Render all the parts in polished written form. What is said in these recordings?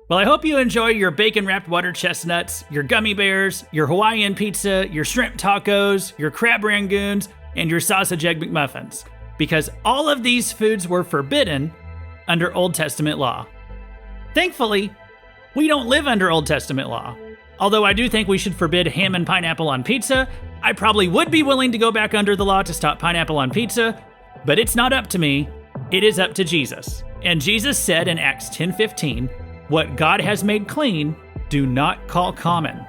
Well, I hope you enjoy your bacon-wrapped water chestnuts, your gummy bears, your Hawaiian pizza, your shrimp tacos, your Crab Rangoons, and your Sausage Egg McMuffins, because all of these foods were forbidden under Old Testament law. Thankfully, we don't live under Old Testament law. Although I do think we should forbid ham and pineapple on pizza, I probably would be willing to go back under the law to stop pineapple on pizza, but it's not up to me, it is up to Jesus. And Jesus said in Acts 10:15, "What God has made clean, do not call common."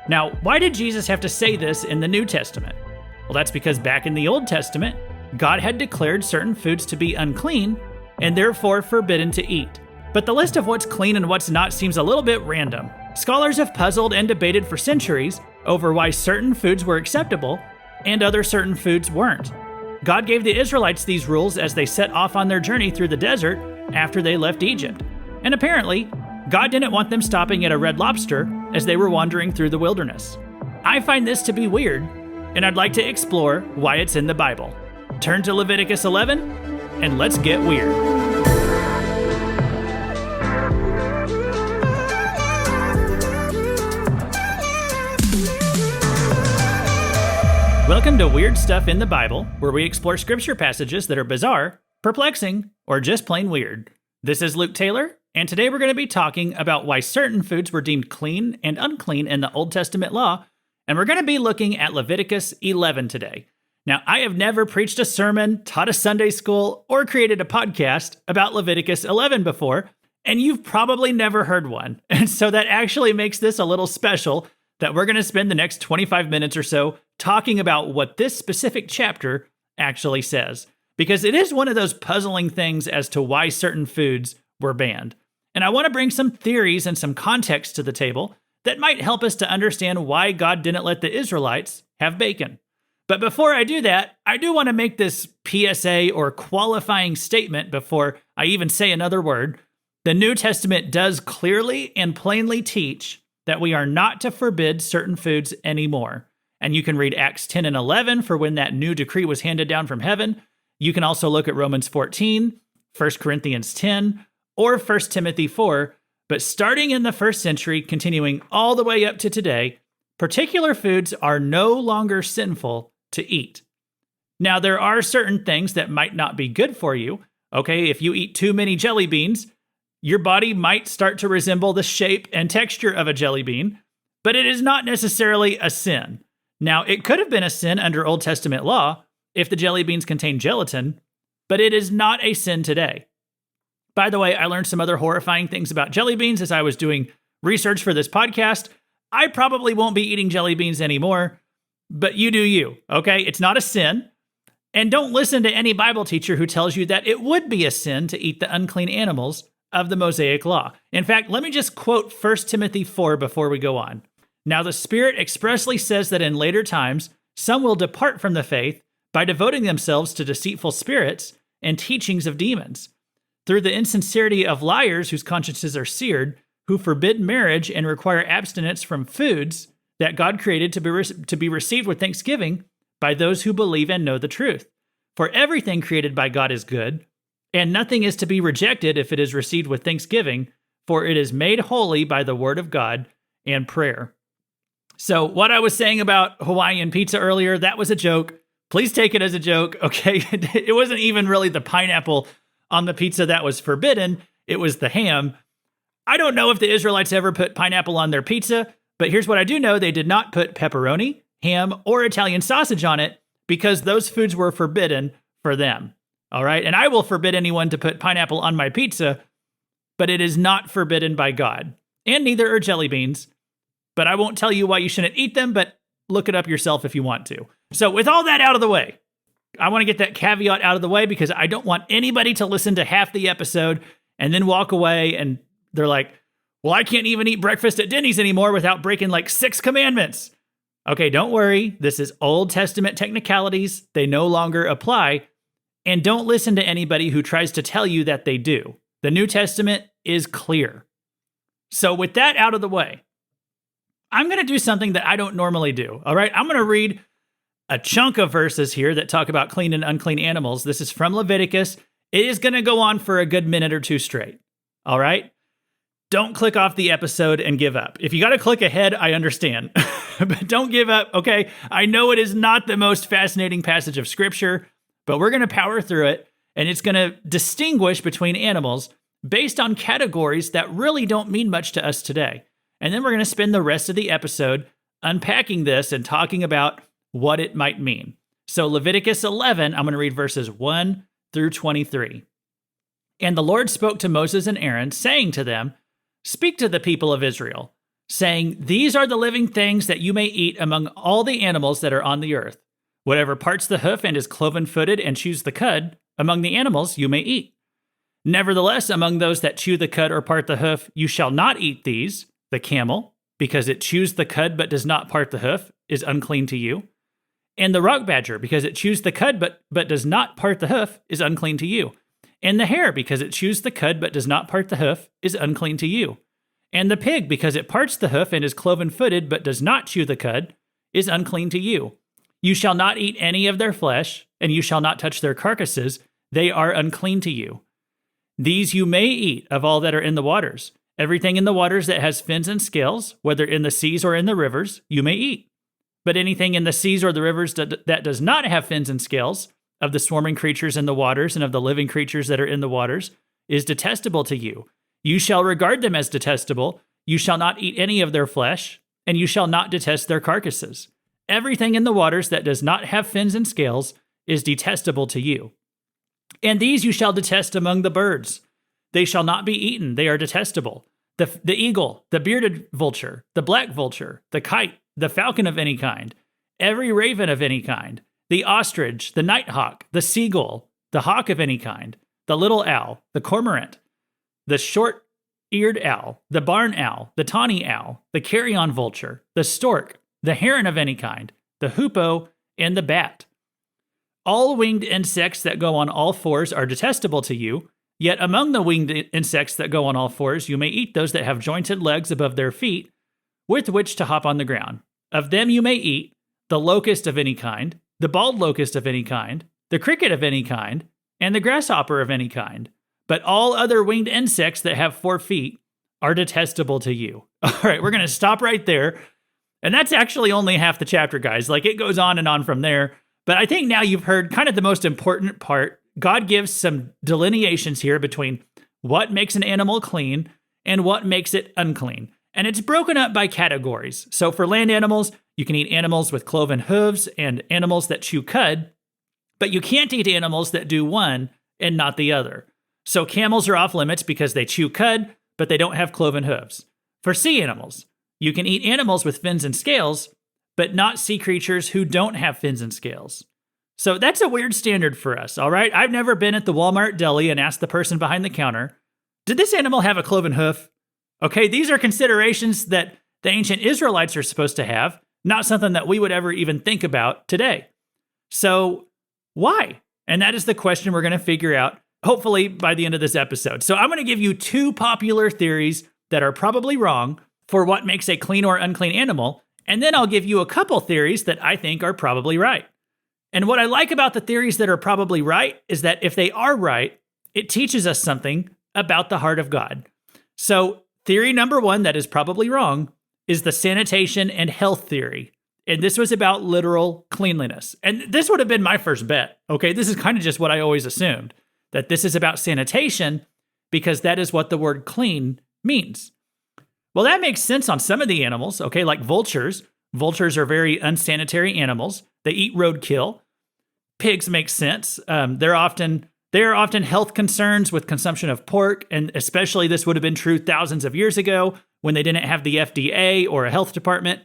Now, why did Jesus have to say this in the New Testament? Well, that's because back in the Old Testament, God had declared certain foods to be unclean and therefore forbidden to eat. But the list of what's clean and what's not seems a little bit random. Scholars have puzzled and debated for centuries over why certain foods were acceptable and other certain foods weren't. God gave the Israelites these rules as they set off on their journey through the desert after they left Egypt. And apparently, God didn't want them stopping at a Red Lobster as they were wandering through the wilderness. I find this to be weird, and I'd like to explore why it's in the Bible. Turn to Leviticus 11, and let's get weird. Welcome to Weird Stuff in the Bible, where we explore scripture passages that are bizarre, perplexing, or just plain weird. This is Luke Taylor, and today we're going to be talking about why certain foods were deemed clean and unclean in the Old Testament law, and we're going to be looking at Leviticus 11 today. Now, I have never preached a sermon, taught a Sunday school, or created a podcast about Leviticus 11 before, and you've probably never heard one. And so that actually makes this a little special that we're going to spend the next 25 minutes or so talking about what this specific chapter actually says, because it is one of those puzzling things as to why certain foods were banned. And I want to bring some theories and some context to the table that might help us to understand why God didn't let the Israelites have bacon. But before I do that, I do want to make this PSA or qualifying statement before I even say another word. The New Testament does clearly and plainly teach that we are not to forbid certain foods anymore. And you can read Acts 10 and 11 for when that new decree was handed down from heaven. You can also look at Romans 14, 1 Corinthians 10, or 1 Timothy 4. But starting in the first century, continuing all the way up to today, particular foods are no longer sinful to eat. Now, there are certain things that might not be good for you. Okay, if you eat too many jelly beans, your body might start to resemble the shape and texture of a jelly bean, but it is not necessarily a sin. Now, it could have been a sin under Old Testament law if the jelly beans contain gelatin, but it is not a sin today. By the way, I learned some other horrifying things about jelly beans as I was doing research for this podcast. I probably won't be eating jelly beans anymore, but you do you, okay? It's not a sin. And don't listen to any Bible teacher who tells you that it would be a sin to eat the unclean animals of the Mosaic Law. In fact, let me just quote 1 Timothy 4 before we go on. Now, the Spirit expressly says that in later times, some will depart from the faith by devoting themselves to deceitful spirits and teachings of demons, through the insincerity of liars whose consciences are seared, who forbid marriage and require abstinence from foods that God created to be received with thanksgiving by those who believe and know the truth. For everything created by God is good, and nothing is to be rejected if it is received with thanksgiving, for it is made holy by the word of God and prayer. So what I was saying about Hawaiian pizza earlier, that was a joke. Please take it as a joke, okay? It wasn't even really the pineapple on the pizza that was forbidden. It was the ham. I don't know if the Israelites ever put pineapple on their pizza, but here's what I do know. They did not put pepperoni, ham, or Italian sausage on it because those foods were forbidden for them. All right, and I will forbid anyone to put pineapple on my pizza, but it is not forbidden by God. And neither are jelly beans. But I won't tell you why you shouldn't eat them, but look it up yourself if you want to. So with all that out of the way, I want to get that caveat out of the way because I don't want anybody to listen to half the episode and then walk away and they're like, well, I can't even eat breakfast at Denny's anymore without breaking like 6 commandments. Okay, don't worry. This is Old Testament technicalities. They no longer apply. And don't listen to anybody who tries to tell you that they do. The New Testament is clear. So with that out of the way, I'm going to do something that I don't normally do. All right, I'm going to read a chunk of verses here that talk about clean and unclean animals. This is from Leviticus. It is going to go on for a good minute or two straight. All right. don't click off the episode and give up. If you got to click ahead, I understand, but don't give up, okay? I know it is not the most fascinating passage of Scripture, but we're going to power through it, and it's going to distinguish between animals based on categories that really don't mean much to us today. And then we're going to spend the rest of the episode unpacking this and talking about what it might mean. So Leviticus 11, I'm going to read verses 1 through 23. And the Lord spoke to Moses and Aaron, saying to them, "Speak to the people of Israel, saying, These are the living things that you may eat among all the animals that are on the earth. Whatever parts the hoof and is cloven-footed and chews the cud, among the animals you may eat. Nevertheless, among those that chew the cud or part the hoof, you shall not eat these: the camel, because it chews the cud but does not part the hoof, is unclean to you. And the rock badger, because it chews the cud but does not part the hoof, is unclean to you. And the hare, because it chews the cud but does not part the hoof, is unclean to you. And the pig, because it parts the hoof and is cloven-footed but does not chew the cud, is unclean to you. You shall not eat any of their flesh, and you shall not touch their carcasses. They are unclean to you. These you may eat of all that are in the waters. Everything in the waters that has fins and scales, whether in the seas or in the rivers, you may eat. But anything in the seas or the rivers that does not have fins and scales, of the swarming creatures in the waters and of the living creatures that are in the waters, is detestable to you. You shall regard them as detestable. You shall not eat any of their flesh, and you shall not detest their carcasses. Everything in the waters that does not have fins and scales is detestable to you. And these you shall detest among the birds. They shall not be eaten. They are detestable. The eagle, the bearded vulture, the black vulture, the kite, the falcon of any kind, every raven of any kind, the ostrich, the nighthawk, the seagull, the hawk of any kind, the little owl, the cormorant, the short-eared owl, the barn owl, the tawny owl, the carrion vulture, the stork, the heron of any kind, the hoopoe, and the bat. All winged insects that go on all fours are detestable to you, yet among the winged insects that go on all fours you may eat those that have jointed legs above their feet, with which to hop on the ground. Of them you may eat the locust of any kind, the bald locust of any kind, the cricket of any kind, and the grasshopper of any kind. But all other winged insects that have 4 feet are detestable to you." All right, we're going to stop right there. And that's actually only half the chapter, guys. Like, it goes on and on from there. But I think now you've heard kind of the most important part. God gives some delineations here between what makes an animal clean and what makes it unclean. And it's broken up by categories. So for land animals, you can eat animals with cloven hooves and animals that chew cud, but you can't eat animals that do one and not the other. So camels are off limits because they chew cud, but they don't have cloven hooves. For sea animals, you can eat animals with fins and scales, but not sea creatures who don't have fins and scales. So that's a weird standard for us, all right? I've never been at the Walmart deli and asked the person behind the counter, "Did this animal have a cloven hoof?" Okay, these are considerations that the ancient Israelites are supposed to have, not something that we would ever even think about today. So why? And that is the question we're going to figure out, hopefully by the end of this episode. So I'm going to give you 2 popular theories that are probably wrong for what makes a clean or unclean animal, and then I'll give you a couple theories that I think are probably right. And what I like about the theories that are probably right is that if they are right, it teaches us something about the heart of God. So theory number 1 that is probably wrong is the sanitation and health theory. And this was about literal cleanliness. And this would have been my first bet. Okay, this is kind of just what I always assumed, that this is about sanitation because that is what the word clean means. Well, that makes sense on some of the animals, okay, like vultures. Vultures are very unsanitary animals. They eat roadkill. Pigs make sense. There are often health concerns with consumption of pork, and especially this would have been true thousands of years ago when they didn't have the FDA or a health department.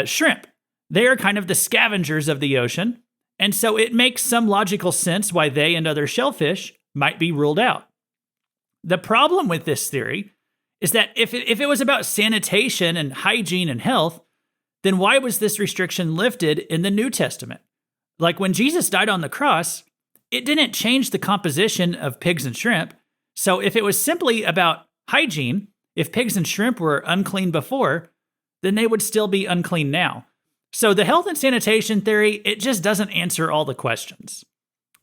Shrimp, they are kind of the scavengers of the ocean, and so it makes some logical sense why they and other shellfish might be ruled out. The problem with this theory is that if it was about sanitation and hygiene and health, then why was this restriction lifted in the New Testament? Like when Jesus died on the cross, it didn't change the composition of pigs and shrimp. So if it was simply about hygiene, if pigs and shrimp were unclean before, then they would still be unclean now. So the health and sanitation theory, it just doesn't answer all the questions.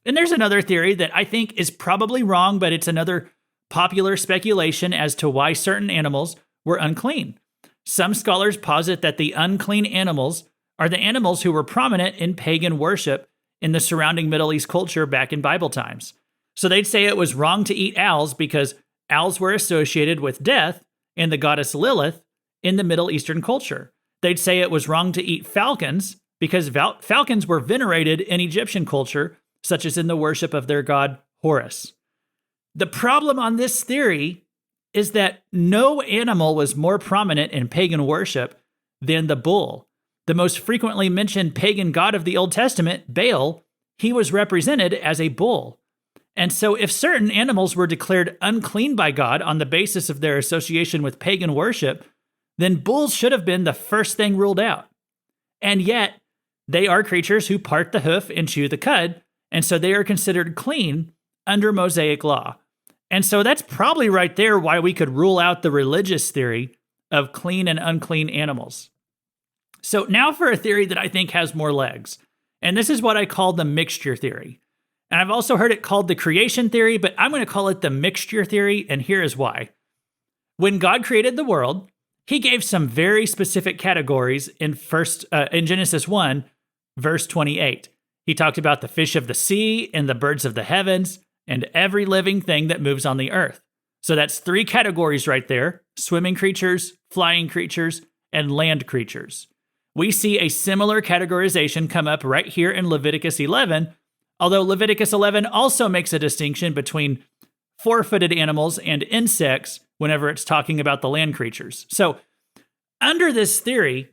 And there's another theory that I think is probably wrong, but it's another popular speculation as to why certain animals were unclean. Some scholars posit that the unclean animals are the animals who were prominent in pagan worship in the surrounding Middle East culture back in Bible times. So they'd say it was wrong to eat owls because owls were associated with death and the goddess Lilith in the Middle Eastern culture. They'd say it was wrong to eat falcons because falcons were venerated in Egyptian culture, such as in the worship of their god Horus. The problem on this theory is that no animal was more prominent in pagan worship than the bull. The most frequently mentioned pagan god of the Old Testament, Baal, he was represented as a bull. And so if certain animals were declared unclean by God on the basis of their association with pagan worship, then bulls should have been the first thing ruled out. And yet, they are creatures who part the hoof and chew the cud, and so they are considered clean under Mosaic law. And so that's probably right there why we could rule out the religious theory of clean and unclean animals. So now for a theory that I think has more legs. And this is what I call the mixture theory. And I've also heard it called the creation theory, but I'm going to call it the mixture theory, and here is why. When God created the world, he gave some very specific categories in Genesis 1, verse 28. He talked about the fish of the sea and the birds of the heavens and every living thing that moves on the earth. So that's 3 categories right there: swimming creatures, flying creatures, and land creatures. We see a similar categorization come up right here in Leviticus 11, although Leviticus 11 also makes a distinction between 4-footed animals and insects whenever it's talking about the land creatures. So under this theory,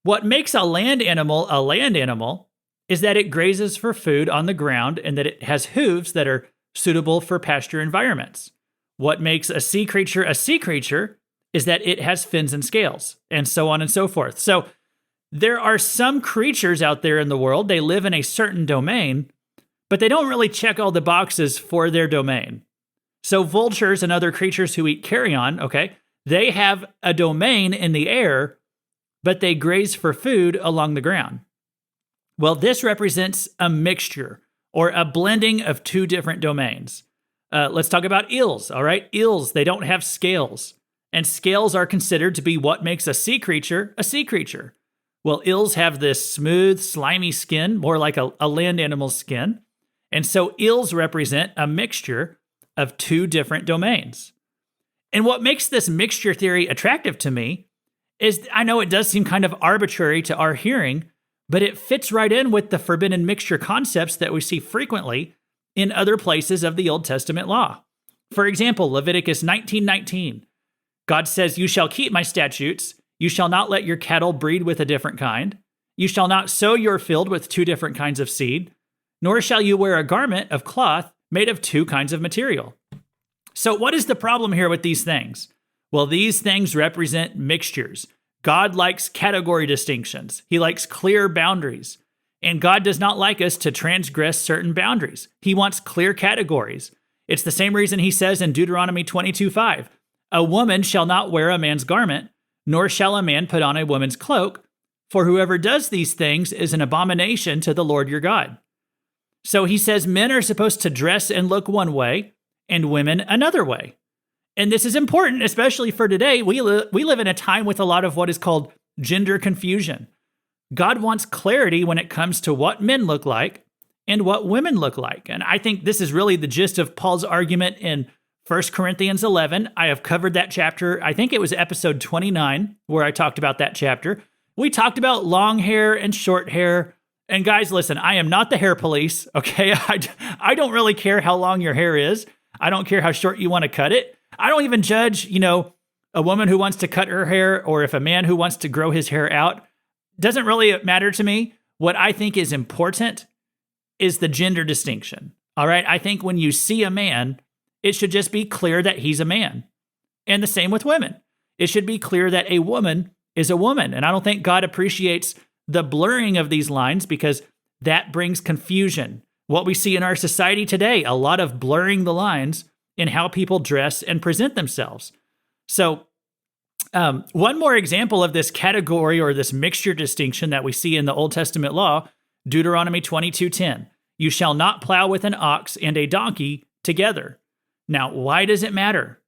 what makes a land animal is that it grazes for food on the ground and that it has hooves that are suitable for pasture environments. What makes a sea creature is that it has fins and scales, and so on and so forth. So there are some creatures out there in the world, they live in a certain domain, but they don't really check all the boxes for their domain. So vultures and other creatures who eat carrion, they have a domain in the air, but they graze for food along the ground. Well, this represents a mixture or a blending of 2 different domains. Let's talk about eels, all right? Eels, they don't have scales, and scales are considered to be what makes a sea creature a sea creature. Well, eels have this smooth, slimy skin, more like a land animal's skin. And so eels represent a mixture of 2 different domains. And what makes this mixture theory attractive to me is, I know it does seem kind of arbitrary to our hearing, but it fits right in with the forbidden mixture concepts that we see frequently in other places of the Old Testament law. For example, Leviticus 19:19, God says, "You shall keep my statutes. You shall not let your cattle breed with a different kind. You shall not sow your field with 2 different kinds of seed, nor shall you wear a garment of cloth made of 2 kinds of material." So what is the problem here with these things? Well, these things represent mixtures. God likes category distinctions. He likes clear boundaries. And God does not like us to transgress certain boundaries. He wants clear categories. It's the same reason he says in Deuteronomy 22:5, "A woman shall not wear a man's garment, nor shall a man put on a woman's cloak, for whoever does these things is an abomination to the Lord your God." So he says men are supposed to dress and look one way, and women another way. And this is important, especially for today. We live in a time with a lot of what is called gender confusion. God wants clarity when it comes to what men look like and what women look like. And I think this is really the gist of Paul's argument in 1 Corinthians 11. I have covered that chapter. I think it was episode 29 where I talked about that chapter. We talked about long hair and short hair. And guys, listen, I am not the hair police, okay? I don't really care how long your hair is. I don't care how short you want to cut it. I don't even judge, a woman who wants to cut her hair or if a man who wants to grow his hair out. Doesn't really matter to me. What I think is important is the gender distinction, all right? I think when you see a man, it should just be clear that he's a man. And the same with women. It should be clear that a woman is a woman. And I don't think God appreciates the blurring of these lines because that brings confusion. What we see in our society today, a lot of blurring the lines in how people dress and present themselves. So one more example of this category or this mixture distinction that we see in the Old Testament law, Deuteronomy 22:10. "You shall not plow with an ox and a donkey together." Now, why does it matter?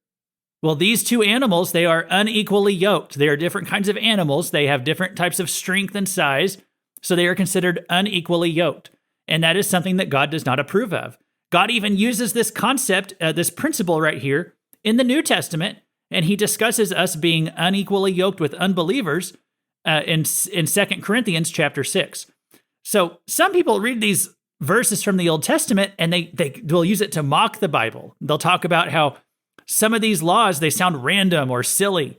Well, these two animals, they are unequally yoked. They are different kinds of animals. They have different types of strength and size, so they are considered unequally yoked. And that is something that God does not approve of. God even uses this concept, this principle right here in the New Testament, and he discusses us being unequally yoked with unbelievers in 2 Corinthians chapter 6. So some people read these verses from the Old Testament and they will use it to mock the Bible. They'll talk about how some of these laws, they sound random or silly.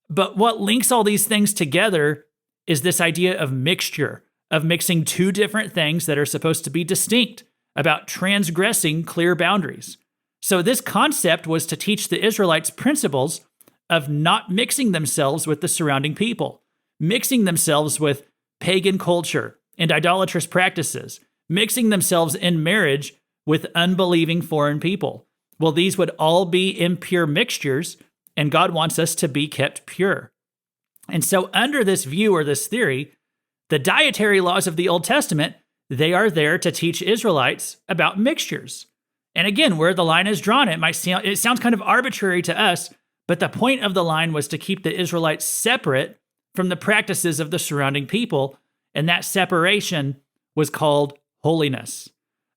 But what links all these things together is this idea of mixture, of mixing two different things that are supposed to be distinct, about transgressing clear boundaries. So this concept was to teach the Israelites principles of not mixing themselves with the surrounding people, mixing themselves with pagan culture and idolatrous practices, mixing themselves in marriage with unbelieving foreign people. Well, these would all be impure mixtures, and God wants us to be kept pure. And so under this view or this theory, the dietary laws of the Old Testament, they are there to teach Israelites about mixtures. And again, where the line is drawn, it sounds kind of arbitrary to us, but the point of the line was to keep the Israelites separate from the practices of the surrounding people, and that separation was called holiness.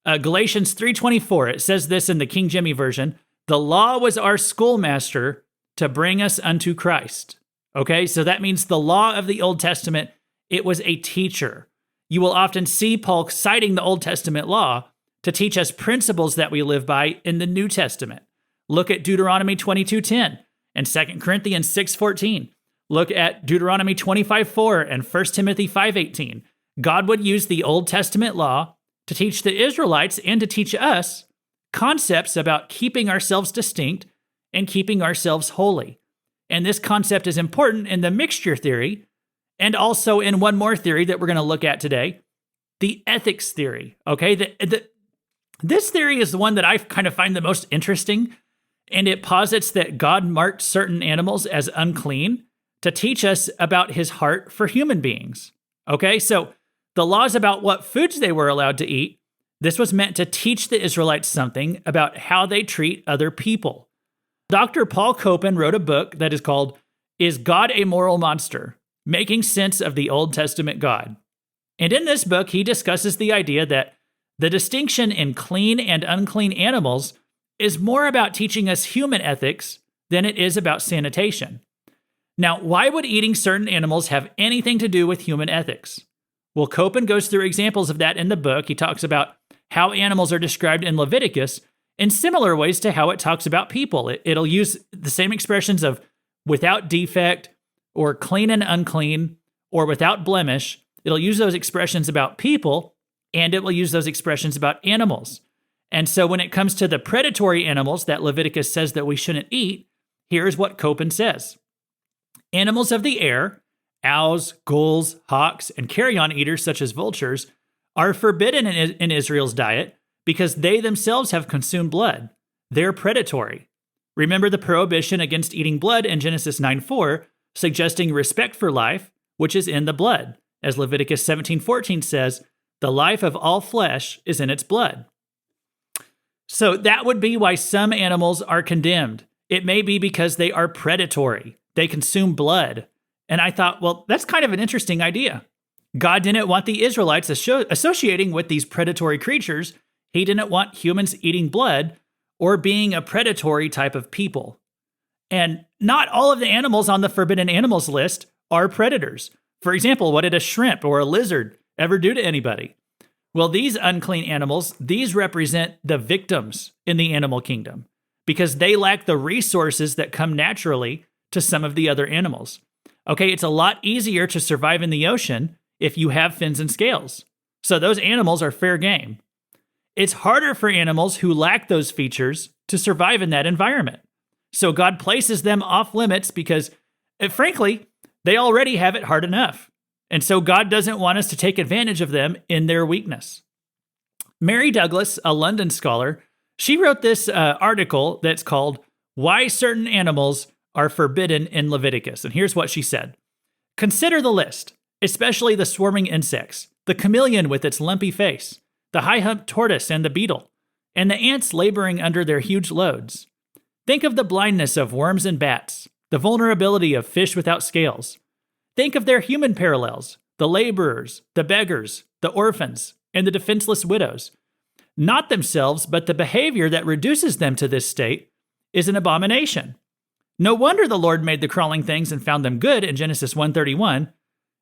Galatians 3:24, it says this in the King Jimmy version, the law was our schoolmaster to bring us unto Christ. Okay, so that means the law of the Old Testament, it was a teacher. You will often see Paul citing the Old Testament law to teach us principles that we live by in the New Testament. Look at Deuteronomy 22:10 and 2 Corinthians 6:14. Look at Deuteronomy 25:4 and 1 Timothy 5:18. God would use the Old Testament law to teach the Israelites and to teach us concepts about keeping ourselves distinct and keeping ourselves holy. And this concept is important in the mixture theory and also in one more theory that we're going to look at today, the ethics theory. Okay, this theory is the one that I kind of find the most interesting, and it posits that God marked certain animals as unclean to teach us about his heart for human beings. Okay, so the laws about what foods they were allowed to eat, this was meant to teach the Israelites something about how they treat other people. Dr. Paul Copan wrote a book that is called Is God a Moral Monster? Making Sense of the Old Testament God. And in this book, he discusses the idea that the distinction in clean and unclean animals is more about teaching us human ethics than it is about sanitation. Now, why would eating certain animals have anything to do with human ethics? Well, Copan goes through examples of that in the book. He talks about how animals are described in Leviticus in similar ways to how it talks about people. It'll use the same expressions of without defect or clean and unclean or without blemish. It'll use those expressions about people, and it will use those expressions about animals. And so when it comes to the predatory animals that Leviticus says that we shouldn't eat, here's what Copan says. Animals of the air, owls, gulls, hawks, and carrion eaters such as vultures are forbidden in Israel's diet because they themselves have consumed blood. They're predatory. Remember the prohibition against eating blood in Genesis 9:4, suggesting respect for life, which is in the blood. As Leviticus 17:14 says, the life of all flesh is in its blood. So that would be why some animals are condemned. It may be because they are predatory. They consume blood. And I thought, well, that's kind of an interesting idea. God didn't want the Israelites associating with these predatory creatures. He didn't want humans eating blood or being a predatory type of people. And not all of the animals on the forbidden animals list are predators. For example, what did a shrimp or a lizard ever do to anybody? Well, these unclean animals, these represent the victims in the animal kingdom because they lack the resources that come naturally to some of the other animals. Okay, it's a lot easier to survive in the ocean if you have fins and scales. So those animals are fair game. It's harder for animals who lack those features to survive in that environment. So God places them off limits because, frankly, they already have it hard enough. And so God doesn't want us to take advantage of them in their weakness. Mary Douglas, a London scholar, she wrote this article that's called Why Certain Animals Are Forbidden in Leviticus. And here's what she said. Consider the list, especially the swarming insects, the chameleon with its lumpy face, the high-humped tortoise and the beetle. and the ants laboring under their huge loads. Think of the blindness of worms and bats, the vulnerability of fish without scales. Think of their human parallels, the laborers, the beggars, the orphans, and the defenseless widows. Not themselves, but the behavior that reduces them to this state is an abomination. No wonder the Lord made the crawling things and found them good in Genesis 1:31.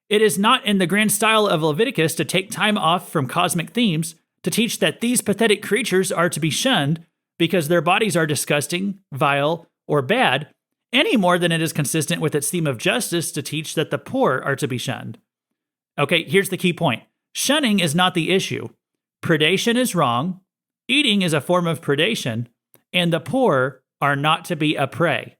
It is not in the grand style of Leviticus to take time off from cosmic themes to teach that these pathetic creatures are to be shunned because their bodies are disgusting, vile, or bad, any more than it is consistent with its theme of justice to teach that the poor are to be shunned. Okay, here's the key point. Shunning is not the issue. Predation is wrong, eating is a form of predation, and the poor are not to be a prey.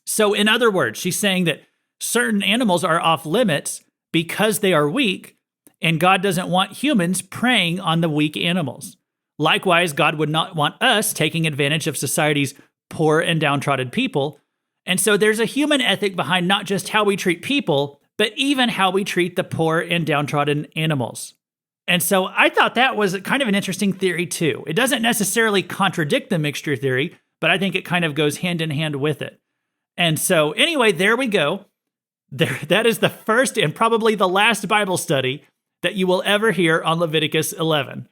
So in other words, she's saying that certain animals are off limits because they are weak, and God doesn't want humans preying on the weak animals. Likewise, God would not want us taking advantage of society's poor and downtrodden people. And so there's a human ethic behind not just how we treat people, but even how we treat the poor and downtrodden animals. And so I thought that was kind of an interesting theory too. It doesn't necessarily contradict the mixture theory, but I think it kind of goes hand in hand with it. And so anyway, there we go. That is the first and probably the last Bible study that you will ever hear on Leviticus 11.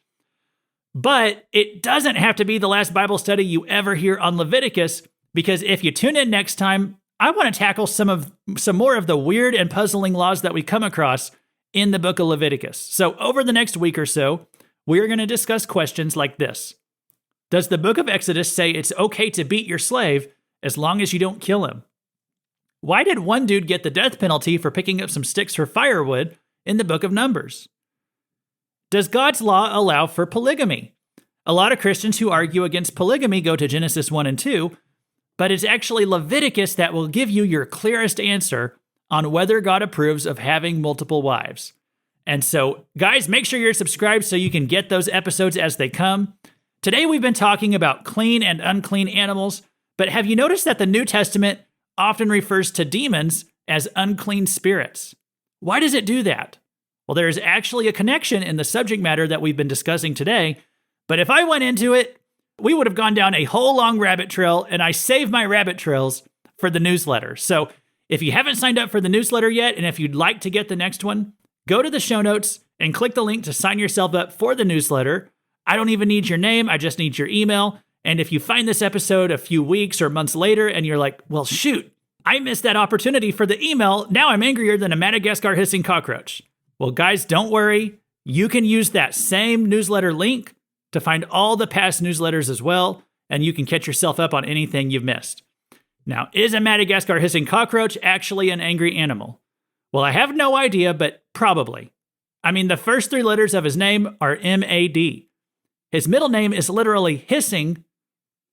But it doesn't have to be the last Bible study you ever hear on Leviticus, because if you tune in next time, I want to tackle some more of the weird and puzzling laws that we come across in the book of Leviticus. So over the next week or so, we're going to discuss questions like this. Does the book of Exodus say it's okay to beat your slave as long as you don't kill him? Why did one dude get the death penalty for picking up some sticks for firewood in the book of Numbers? Does God's law allow for polygamy? A lot of Christians who argue against polygamy go to Genesis 1 and 2, but it's actually Leviticus that will give you your clearest answer on whether God approves of having multiple wives. And so, guys, make sure you're subscribed so you can get those episodes as they come. Today we've been talking about clean and unclean animals, but have you noticed that the New Testament often refers to demons as unclean spirits? Why does it do that? Well, there is actually a connection in the subject matter that we've been discussing today, but if I went into it, we would have gone down a whole long rabbit trail, and I save my rabbit trails for the newsletter. So if you haven't signed up for the newsletter yet, and if you'd like to get the next one, go to the show notes and click the link to sign yourself up for the newsletter. I don't even need your name, I just need your email. And if you find this episode a few weeks or months later and you're like, well, shoot, I missed that opportunity for the email, now I'm angrier than a Madagascar hissing cockroach. Well, guys, don't worry. You can use that same newsletter link to find all the past newsletters as well, and you can catch yourself up on anything you've missed. Now, is a Madagascar hissing cockroach actually an angry animal? Well, I have no idea, but probably. I mean, the first three letters of his name are M-A-D. His middle name is literally hissing,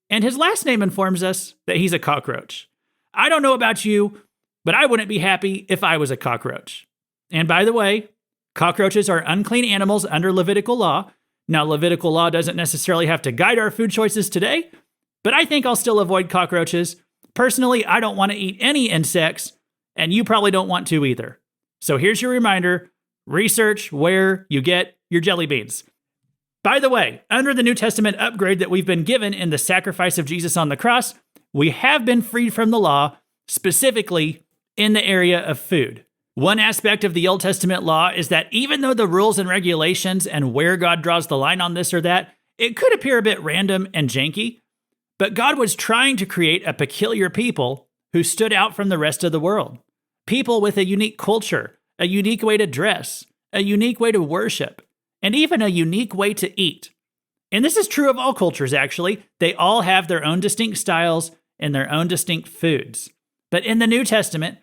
and his last name informs us that he's a cockroach. I don't know about you, but I wouldn't be happy if I was a cockroach. And by the way, cockroaches are unclean animals under Levitical law. Now, Levitical law doesn't necessarily have to guide our food choices today, but I think I'll still avoid cockroaches. Personally, I don't want to eat any insects, and you probably don't want to either. So here's your reminder, research where you get your jelly beans. By the way, under the New Testament upgrade that we've been given in the sacrifice of Jesus on the cross, we have been freed from the law, specifically in the area of food. One aspect of the Old Testament law is that even though the rules and regulations and where God draws the line on this or that, it could appear a bit random and janky, but God was trying to create a peculiar people who stood out from the rest of the world. People with a unique culture, a unique way to dress, a unique way to worship, and even a unique way to eat. And this is true of all cultures, actually. They all have their own distinct styles and their own distinct foods. But in the New Testament,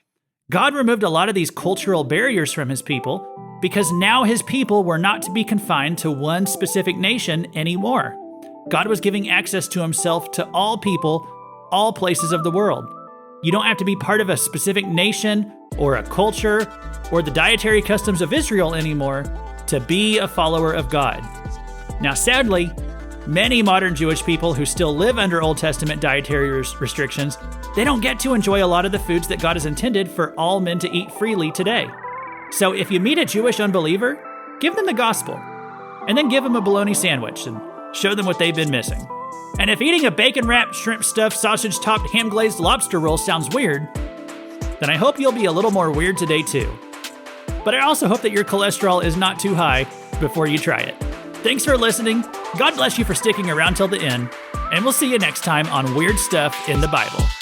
God removed a lot of these cultural barriers from his people because now his people were not to be confined to one specific nation anymore. God was giving access to himself to all people, all places of the world. You don't have to be part of a specific nation or a culture or the dietary customs of Israel anymore to be a follower of God. Now, sadly, many modern Jewish people who still live under Old Testament dietary restrictions, they don't get to enjoy a lot of the foods that God has intended for all men to eat freely today. So if you meet a Jewish unbeliever, give them the gospel, and then give them a bologna sandwich, and show them what they've been missing. And if eating a bacon-wrapped, shrimp-stuffed, sausage-topped, ham-glazed lobster roll sounds weird, then I hope you'll be a little more weird today too. But I also hope that your cholesterol is not too high before you try it. Thanks for listening. God bless you for sticking around till the end. And we'll see you next time on Weird Stuff in the Bible.